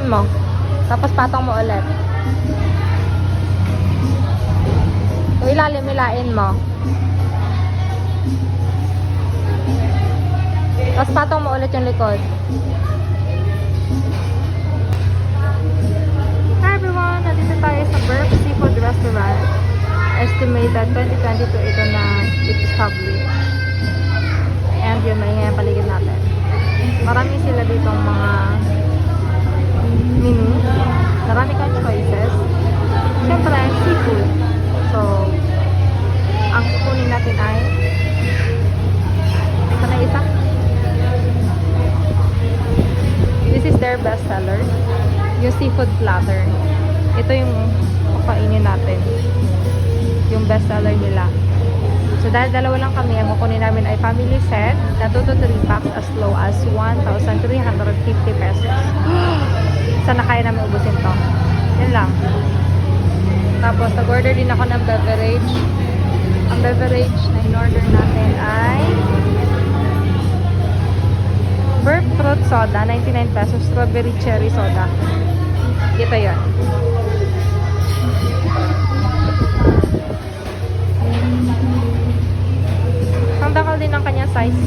mo. Tapos patong mo ulit. Yung ilalim, ilain mo. Tapos patong mo ulit yung likod. Hi everyone! Nandito tayo sa Burke Seafood Restaurant. Estimated 2022 ito na established. And yun, maingay ang paligid natin. Marami sila ditong mga menu. Marami kang choices. Siyempre, seafood. So, ang kukunin natin ay ito na isa. This is their best seller. Yung seafood platter. Ito yung kukainin natin. Yung best seller nila. So, dahil dalawa lang kami, ang kukunin namin ay family set na 2 to 3 packs as low as 1,350 pesos. Sana kaya namin ubusin to. Yan lang. Tapos, nag-order din ako ng beverage. Ang beverage na in-order natin ay Burke Fruit Soda, 99 pesos. Strawberry Cherry Soda. Ito yun. Ang dakal din ang kanya size.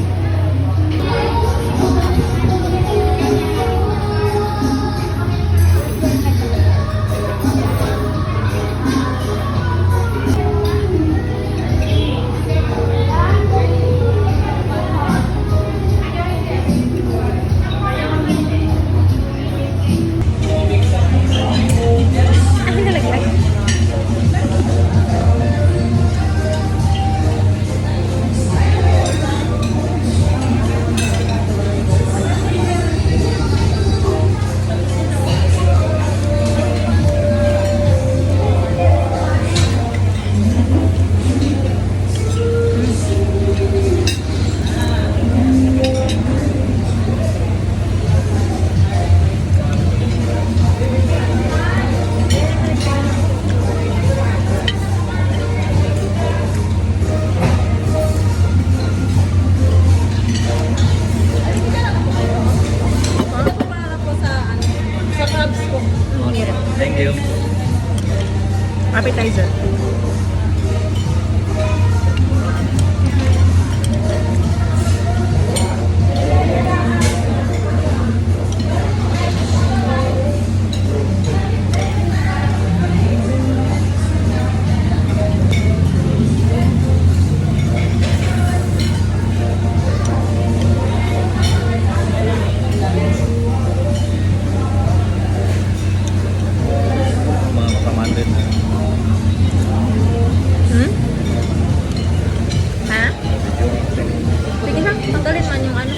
Thank you. Appetizer. Tanggalin man yung ano.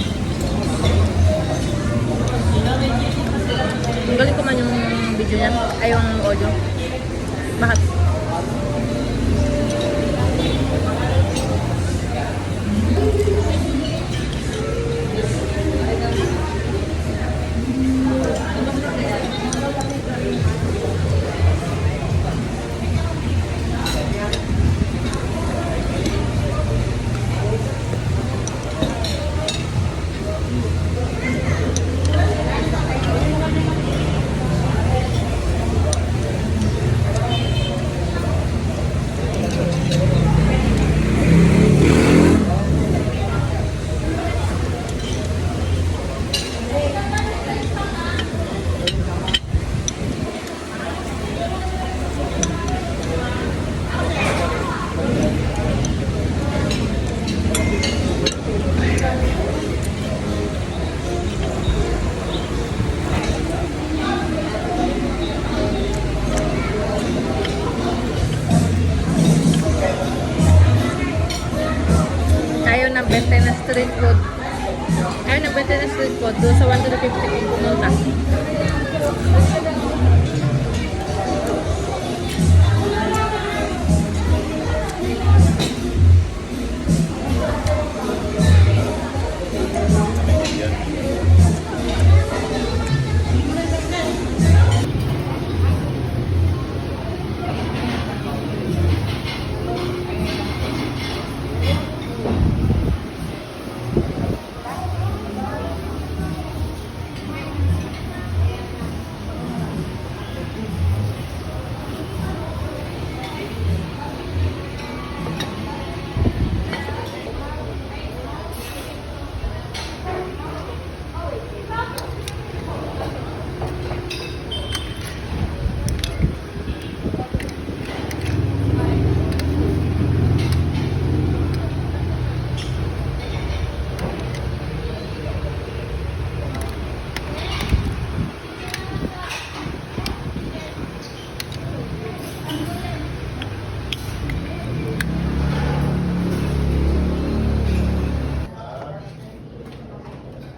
Tanggalin ko man yung video niya. Ay, yung audio. Bakit? Nagbenta na street food. Ayaw nagbenta na street food. Doon sa 1 to 50 kung pumunta.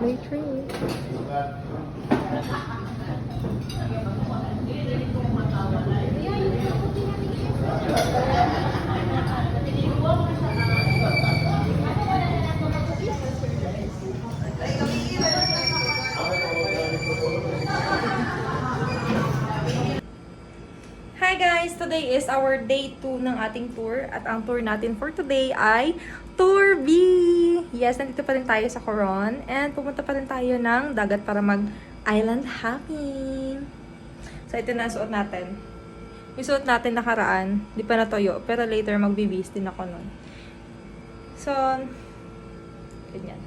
Day 3. Hi guys! Today is our day 2 ng ating tour. At ang tour natin for today ay Tour B! Yes, nandito pa rin tayo sa Coron. And pumunta pa rin tayo ng dagat para mag-island hopping. So ito na suot natin. Yung suot natin nakaraan, di pa natuyo. Pero later magbibis din ako nun. So, ganyan.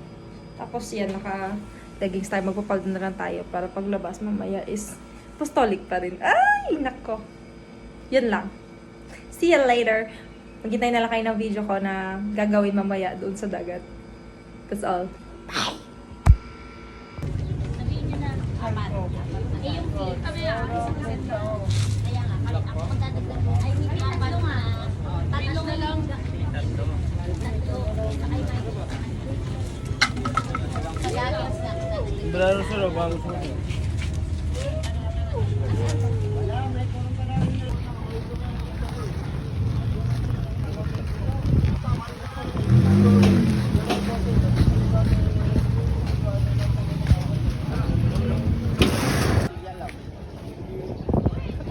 Tapos yan, naka-leggings tayo. Magpapaldo na lang tayo para paglabas mamaya is apostolic pa rin. Ay, nako! Yun lang. See you later. Maghintay na lang kayo ng video ko na gagawin mamaya doon sa dagat. That's all. Bye! Sabihin nyo na, apat. Eh, yung fee, kami ang isang set. Kaya nga, kami ang magdadagdag. Ay, hindi tatlo nga. Tatlo na lang. Tatlo. Ay, may. Kaya yung snacks. Brother, sir, bago po.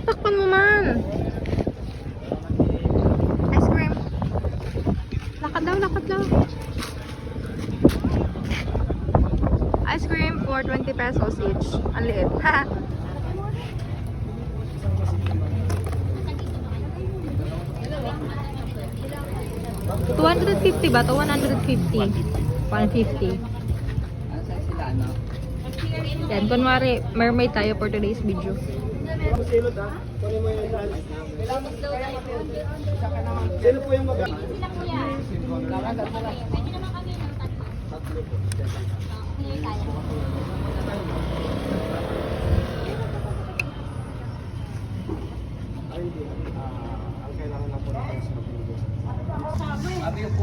Takpan mo man! Ice cream! Lakad daw, lakad daw! Ice cream for 20 pesos each. Ang liit. Ha! $250 ba? To 150. 150. Yan, kunwari, mermaid tayo for today's video. Sino po yung mag- Sila kuya. Pwede naman kami ng tatlo. Hindi kaya. ang kailangan na po natin sa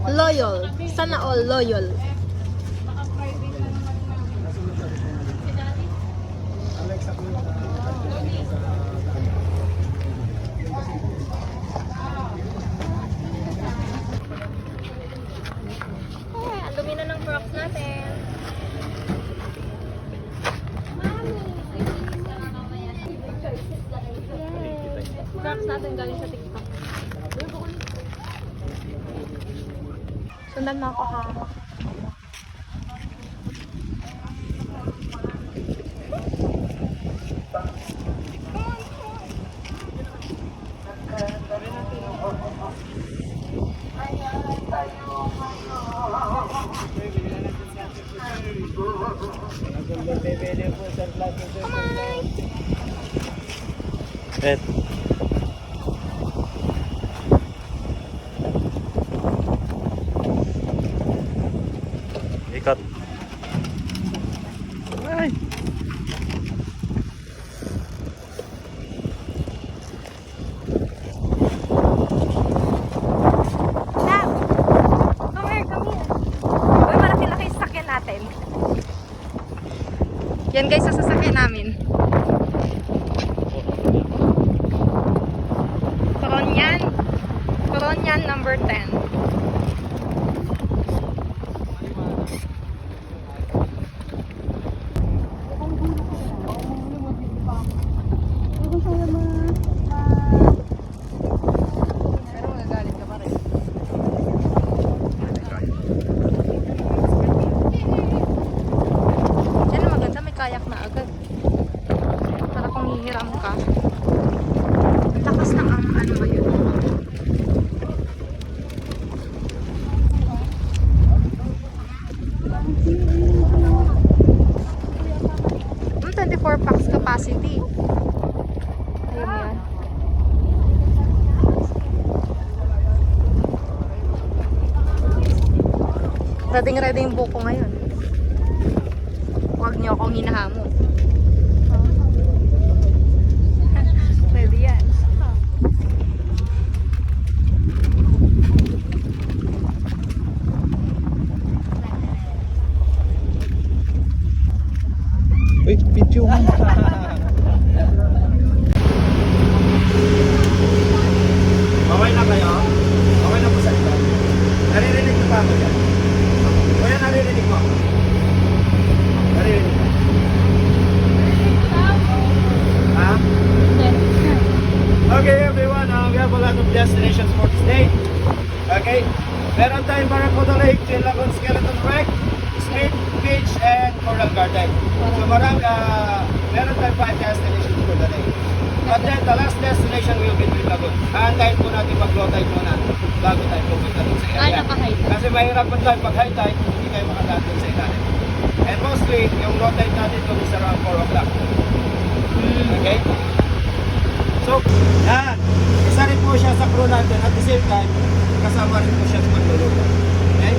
Loyal. Sana all loyal. Alexa po yung Ay, ang dumi na ng crocs natin. Crocs natin galing sa TikTok. Sundan mo ako ha. Et. Ikat. Ay. Lab! Come here, come here. Uy, malaki-laki yung sasakyan natin. Yan guys, sa sasakyan namin. Coronyan. Coronyan number 10. Yan ang maganda, may kayak na agad. Para kung hihiram ka. Ang lakas ng ano ba yun? Ang 24 packs capacity. Ayun yan. Ready yung buko ngayon. Huwag niyo akong hinahamon. Ready yan. video. Okay na kayo? Okay na po sa ito. Naririnig niyo pa ako yan? Kuya, naririnig mo? Naririnig mo? Ha? Okay everyone, we have a lot of destinations for today. Okay? Meron tayong Barracuda Lake, Chin Lagoon Skeleton Wreck, Smith Beach, and Coral Garden. So meron tayong 5 destinations for the day. But then the last destination will be Twin Lagoon. Aantayin po natin mag-low tide muna bago tayo pupunta dun sa area. Kasi mahirap po tayo pag high tide, hindi kayo makadaan dun sa ilalim. And mostly, yung low tide natin dun is around 4 o'clock. Okay? So, yan. Isa rin po siya sa crew natin. At the same time, kasama rin po siya sa pagluluto. Okay?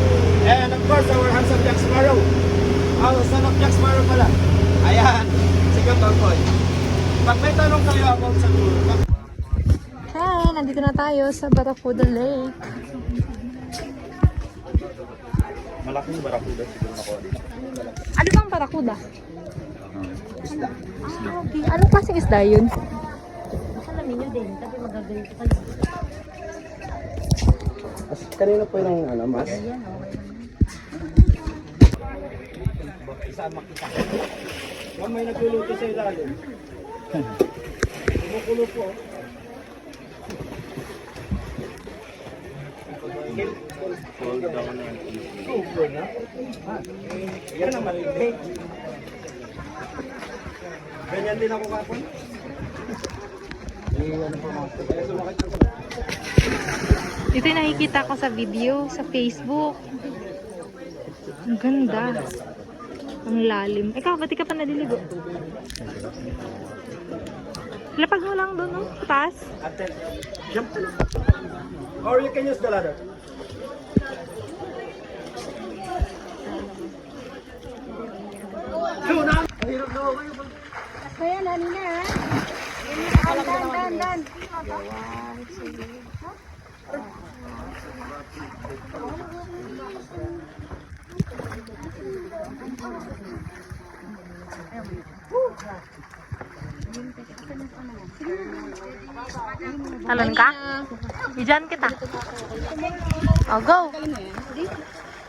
And of course, our handsome Jack Sparrow. Our son of Jack Sparrow pala. Ayan. Si Kapag Boy. Pag may tanong kayo about sa tour, Hi! Nandito na tayo sa Barracuda Lake. malaking barakuda siguro na ko. Ano bang Barracuda? Isda. Ah, okay. Anong klaseng isda yun? Salamin nyo din, kasi magagalito kayo. Kanina po yung mas. Ayan, okay. Isa makita. Ma'am, may nagluluto sa ilalim. Kumukulo po. Hold down na. Over na? Yan ang malibig. Ganyan din ako kapon. Ito yung nakikita ko sa video, sa Facebook. Ang ganda. Ang lalim. Ikaw, ba't di ka pa nadiligo? Lapag mo lang doon, no? Taas. Ate, jump. Or you can use the ladder. Mahirap na ako yung Kaya nani na, ha? Dan. Talon ka? Ijan kita. Oh, go.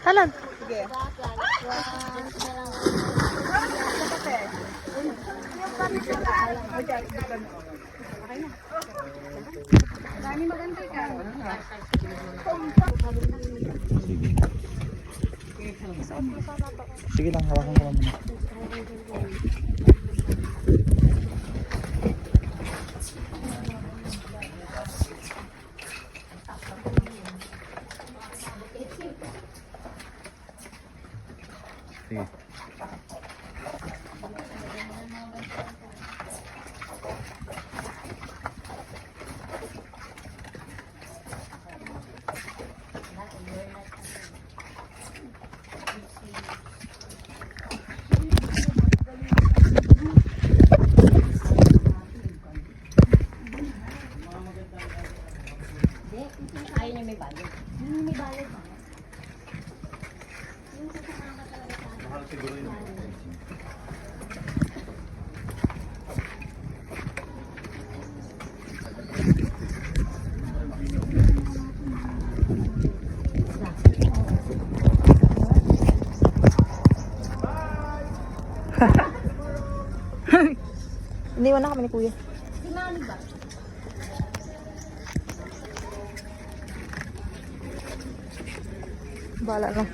Talon. Sige lang, hawakan ko muna. Sige. Ayaw niya may balot. May balot. Iniwan na kami ni Kuya. Si Mami ba? Bahala na.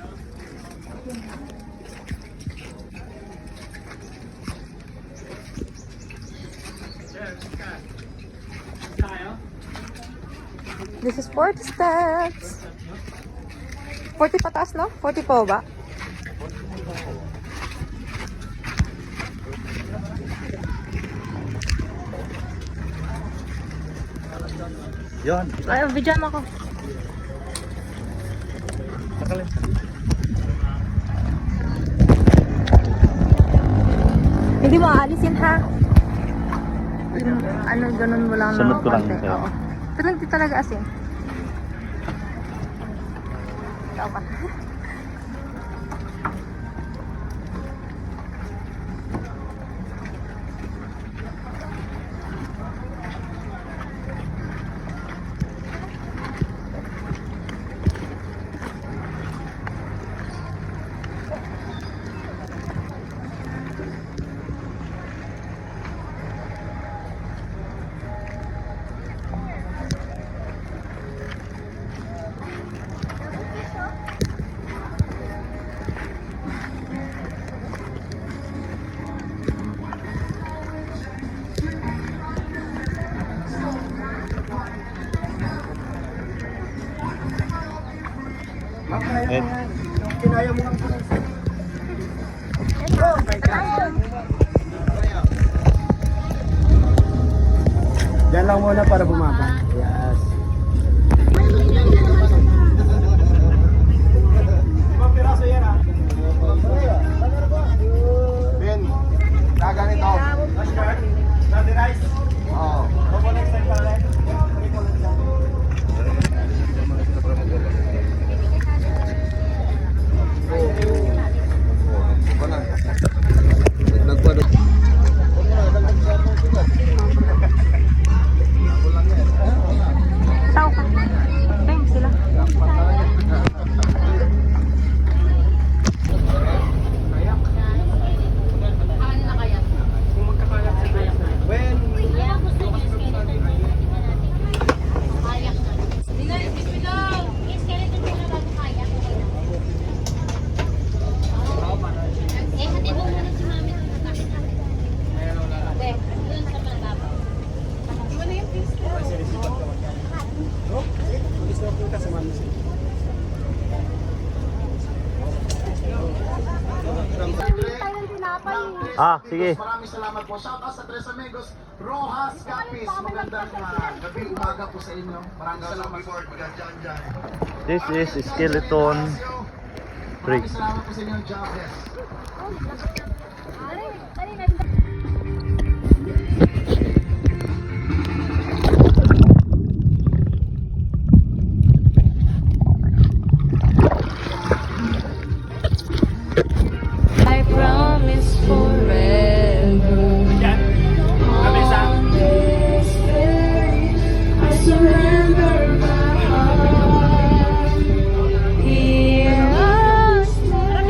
This is 40 steps. 40 pataas, no? 40 po ba? Yan. Ay, videoan mo ako. Nakalin. Hindi mo aalisin, ha? Ano, ganun mo lang Sunod ko lang konti. sa'yo. Oo. Pero hindi talaga asin. Ikaw pa. Diyan lang muna para bumaba. Yes. Ibang piraso yan ha. Ben, kaganito. Nashkart? Nadi rice? Oo. Opo next time pala rin. Tao ka. Thanks sila. When? Kaya gusto niyo yung skeleton mo, tingnan natin. Kayak na. Yung skeleton mo na bago kayak, okay na. Hatid mo muna si mami kung nakakit natin. Dun sa mababaw. Ah, sige. Maraming salamat po. Shout out sa Tres Amigos, Rojas Capis. Magandang gabi, umaga po sa inyo. Maraming salamat po. This is skeleton trick. Maraming salamat po sa inyo, Jabez. I promise forever. Yan. Kabisa. I surrender my heart. Here I stand.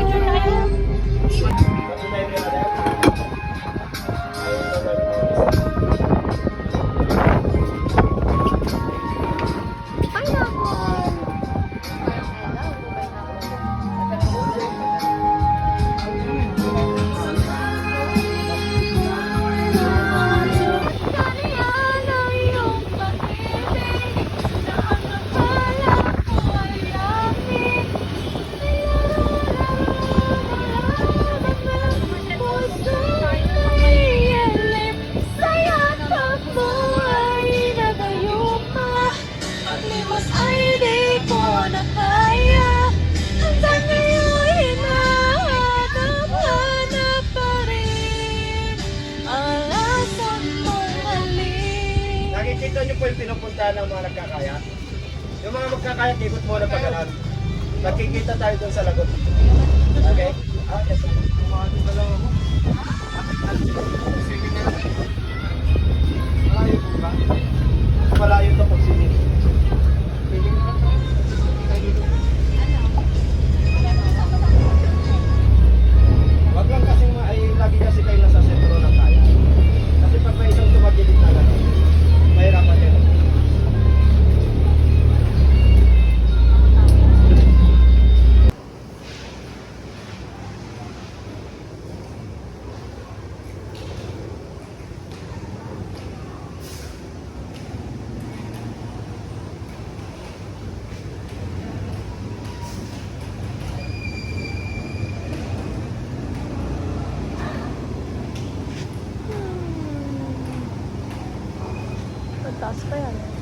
Nakikita niyo po yung pinupuntahan ng mga nagkakaya? Yung mga magkakaya, ikot muna pa ganun. Nakikita tayo dun sa lagot. Okay? Ah, yes. Kumakas na lang ako. Sige na. Malayo po ba? Malayo to pag sige. Wag lang kasi lagi kasi kayo nasa sentro ng kaya. Kasi pag may isang tumagilid na lang, mahirapan yun. Taas pa yan.